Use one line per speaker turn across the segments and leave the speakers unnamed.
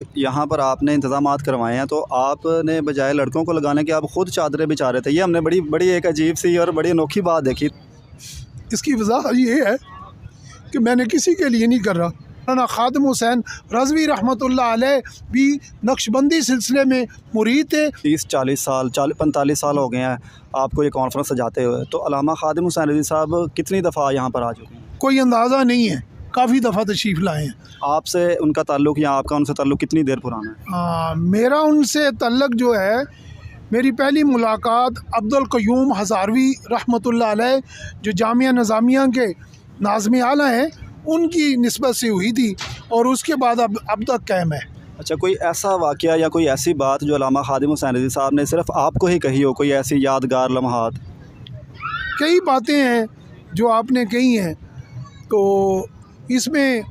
यहाँ पर आपने इंतज़ामात करवाए हैं, तो आपने बजाय लड़कों को लगाने के आप ख़ुद चादरें बिछा रहे थे। ये हमने बड़ी बड़ी एक अजीब सी और बड़ी अनोखी बात देखी।
इसकी वजह ये है कि मैंने किसी के लिए नहीं कर रहा। मौलाना खादिम हुसैन रज़वी रहमतुल्लाह अलैह भी नक्शबंदी सिलसिले में मुरीद थे।
30-40 साल 45 साल हो गए हैं आपको ये कॉन्फ्रेंस सजाते हुए। तो अल्लामा खादिम हुसैन रज़वी साहब कितनी दफ़ा यहाँ पर आ चुके हैं?
कोई अंदाज़ा नहीं है, काफ़ी दफ़ा तशरीफ़ लाए हैं।
आपसे उनका ताल्लुक़ या आपका उनसे ताल्लुक़ कितनी देर पुराना है?
मेरा उनसे तल्लुक़ जो है, मेरी पहली मुलाकात अब्दुल क़य्यूम हज़ारवी रहमतुल्लाह अलैह जो जामिया निज़ामिया के नाज़िम आला हैं, उनकी निस्बत से हुई थी और उसके बाद अब तक कायम है।
अच्छा, कोई ऐसा वाक़या या कोई ऐसी बात जो अल्लामा खादिम हुसैन रज़वी साहब ने सिर्फ़ आपको ही कही हो, कोई ऐसी यादगार लम्हात?
कई बातें हैं जो आपने कही हैं, तो इसमें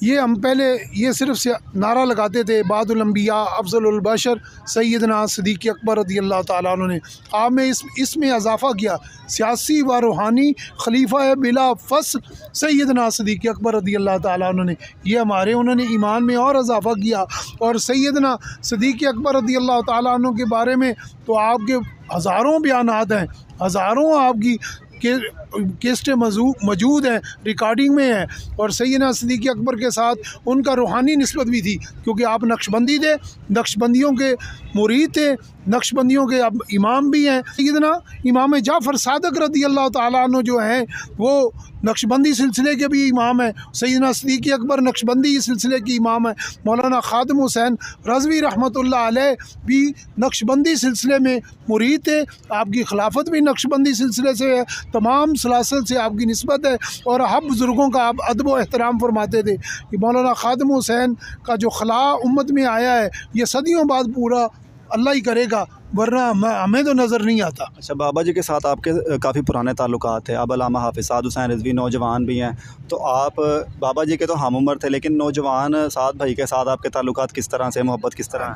ये हम पहले ये सिर्फ नारा लगाते थे बादुल अंबिया अफज़लुल बशर सैयदना सिद्दीक़ अकबर रज़ियल्लाहु ताला अन्हु ने। आपने इसमें इजाफ़ा किया, सियासी व रूहानी खलीफा है बिला फस सैयदना सिद्दीक़ अकबर रज़ियल्लाहु ताला अन्हु ने। ये हमारे उन्होंने ईमान में और इजाफ़ा किया। और सैयदना सिद्दीक़ अकबर रज़ियल्लाहु ताला अन्हु के बारे में तो आपके हज़ारों बयानात हैं, हज़ारों आपकी केस्टें मौजूद हैं, रिकॉर्डिंग में है। और सैयदना सिद्दीक़ अकबर के साथ उनका रूहानी निस्बत भी थी, क्योंकि आप नक्शबंदी थे, नक्शबंदियों के मुरीद थे, नक्शबंदियों के अब इमाम भी हैं। सैयदना इमाम जाफ़र सादिक़ रज़ियल्लाहु ताला अन्हु जो हैं वो नक्शबंदी सिलसिले के भी इमाम हैं। सैयदना सिद्दीक़ अकबर नक्शबंदी सिलसिले की इमाम है। मौलाना खादिम हुसैन रज़वी रहमतुल्लाह अलैह भी नक्शबंदी सिलसिले में मुरीद थे। आपकी खिलाफत भी नक्शबंदी सिलसिले से है, तमाम सलासल से आपकी निस्बत है। और हर बुज़ुर्गों का आप अदब व एहतराम फरमाते थे कि मौलाना खादिम हुसैन का जो खला उम्मत में आया है, ये सदियों बाद पूरा अल्लाह ही करेगा, वरना हमें तो नज़र नहीं आता।
अच्छा, बाबा जी के साथ आपके काफ़ी पुराने ताल्लुकात थे। अब अल्लामा हाफ़िज़ साद हुसैन रिज़वी नौजवान भी हैं, तो आप बाबा जी के तो हम उम्र थे, लेकिन नौजवान साद भाई के साथ आपके ताल्लुकात किस तरह से, मोहब्बत किस तरह?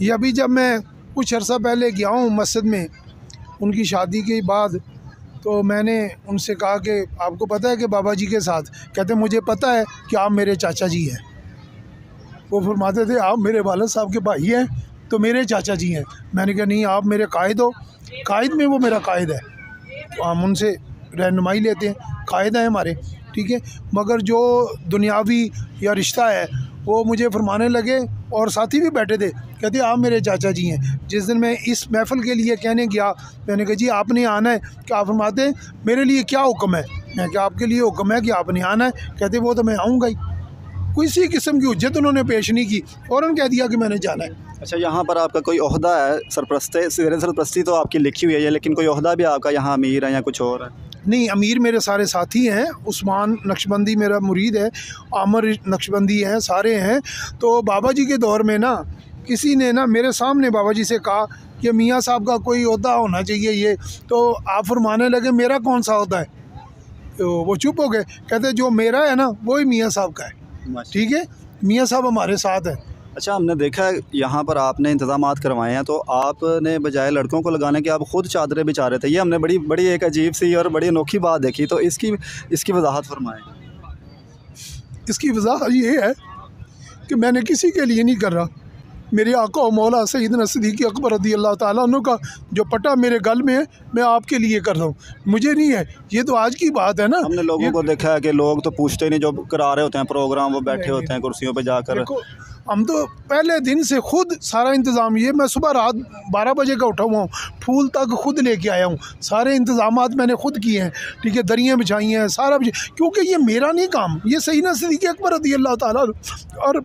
ये अभी जब मैं कुछ अर्सा पहले गया हूँ मस्जिद में उनकी शादी के बाद, तो मैंने उनसे कहा कि आपको पता है कि बाबा जी के साथ? कहते मुझे पता है कि आप मेरे चाचा जी हैं। वो फरमाते थे आप मेरे वालिद साहब के भाई हैं तो मेरे चाचा जी हैं। मैंने कहा नहीं, आप मेरे कायद हो, कायद में वो मेरा कायद है, तो हम उनसे रहनुमाई लेते हैं, कायद हैं हमारे, ठीक है। मगर जो दुनियावी या रिश्ता है वो मुझे फरमाने लगे, और साथी भी बैठे थे, कहते आप मेरे चाचा जी हैं। जिस दिन मैं इस महफ़िल के लिए कहने गया, मैंने कहा जी आपने आना है क्या? आप फरमाते हैं मेरे लिए क्या हुक्म है? मैं क्या आपके लिए हुक्म है कि आपने आना है? कहते वो तो मैं आऊँगा ही। किसी किस्म की हुज्जत उन्होंने पेश नहीं की, फ़ौरन कह दिया कि मैंने जाना है।
अच्छा, यहाँ पर आपका कोई ओहदा है? सरपरस्ती तो आपकी लिखी हुई है, लेकिन कोई ओहदा भी आपका यहाँ अमीर है या कुछ और है?
नहीं, अमीर मेरे सारे साथी हैं। उस्मान नक्शबंदी मेरा मुरीद है, आमर नक्शबंदी हैं, सारे हैं। तो बाबा जी के दौर में ना किसी ने ना मेरे सामने बाबा जी से कहा कि मियाँ साहब का कोई ओहदा होना चाहिए ये, तो आप फरमाने लगे मेरा कौन सा ओहदा है? तो वो चुप हो गए, कहते जो मेरा है ना वही मियाँ साहब का है, ठीक है, मियाँ साहब हमारे साथ हैं।
अच्छा, हमने देखा है यहाँ पर आपने इंतज़ामात करवाए हैं, तो आपने बजाय लड़कों को लगाने के आप ख़ुद चादरें बिछा रहे थे। ये हमने बड़ी बड़ी एक अजीब सी और बड़ी अनोखी बात देखी, तो इसकी वजाहत फरमाएं।
इसकी वजह ये है कि मैंने किसी के लिए नहीं कर रहा। मेरे आका और मौला सैयदना सिद्दीक़ अकबर रज़ियल्लाहु ताला अन्हु का जो पट्टा मेरे गल में है, मैं आपके लिए कर रहा हूँ, मुझे नहीं है। ये तो आज की बात है ना।
हमने लोगों को देखा है कि लोग तो पूछते ही नहीं, जो करा रहे होते हैं प्रोग्राम वो बैठे होते हैं कुर्सियों पे जाकर।
हम तो पहले दिन से खुद सारा इंतज़ाम, ये मैं सुबह रात 12 बजे का उठा हुआ हूँ, फूल तक खुद लेके आया हूँ, सारे इंतज़ामात मैंने खुद किए हैं, ठीक है, दरियाँ बिछाई हैं, सारा क्योंकि ये मेरा नहीं काम, ये सैयदना सिद्दीक़ अकबर रज़ियल्लाहु ताला। और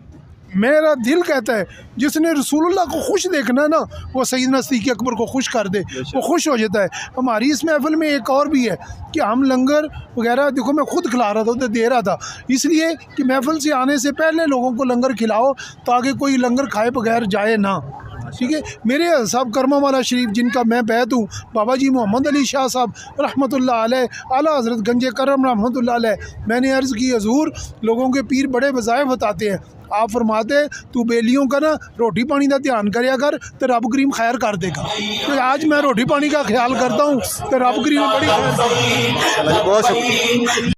मेरा दिल कहता है जिसने रसूलुल्लाह को खुश देखना है ना, वो सैयदना सिद्दीक़ अकबर को खुश कर दे, वो खुश हो जाता है। हमारी इस महफ़िल में एक और भी है कि हम लंगर वगैरह, देखो मैं खुद खिला रहा था, उधर दे रहा था, इसलिए कि महफ़िल से आने से पहले लोगों को लंगर खिलाओ ताकि कोई लंगर खाए बगैर जाए ना, ठीक है। मेरे साहब करमा वाला शरीफ जिनका मैं बैत हूँ, बाबा जी मोहम्मद अली शाह साहब रहमतुल्लाह अलैह, आला हज़रत गंजे करम रहमतुल्लाह अलैह, मैंने अर्ज़ की हज़ूर लोगों के पीर बड़े वज़ाइफ बताते हैं, आप फरमाते तू बेलियों का ना रोटी पानी का ध्यान करया कर तो रब करीम खैर कर देगा। तो आज मैं रोटी पानी का ख्याल करता हूँ तो रब करीम बड़ी खैर।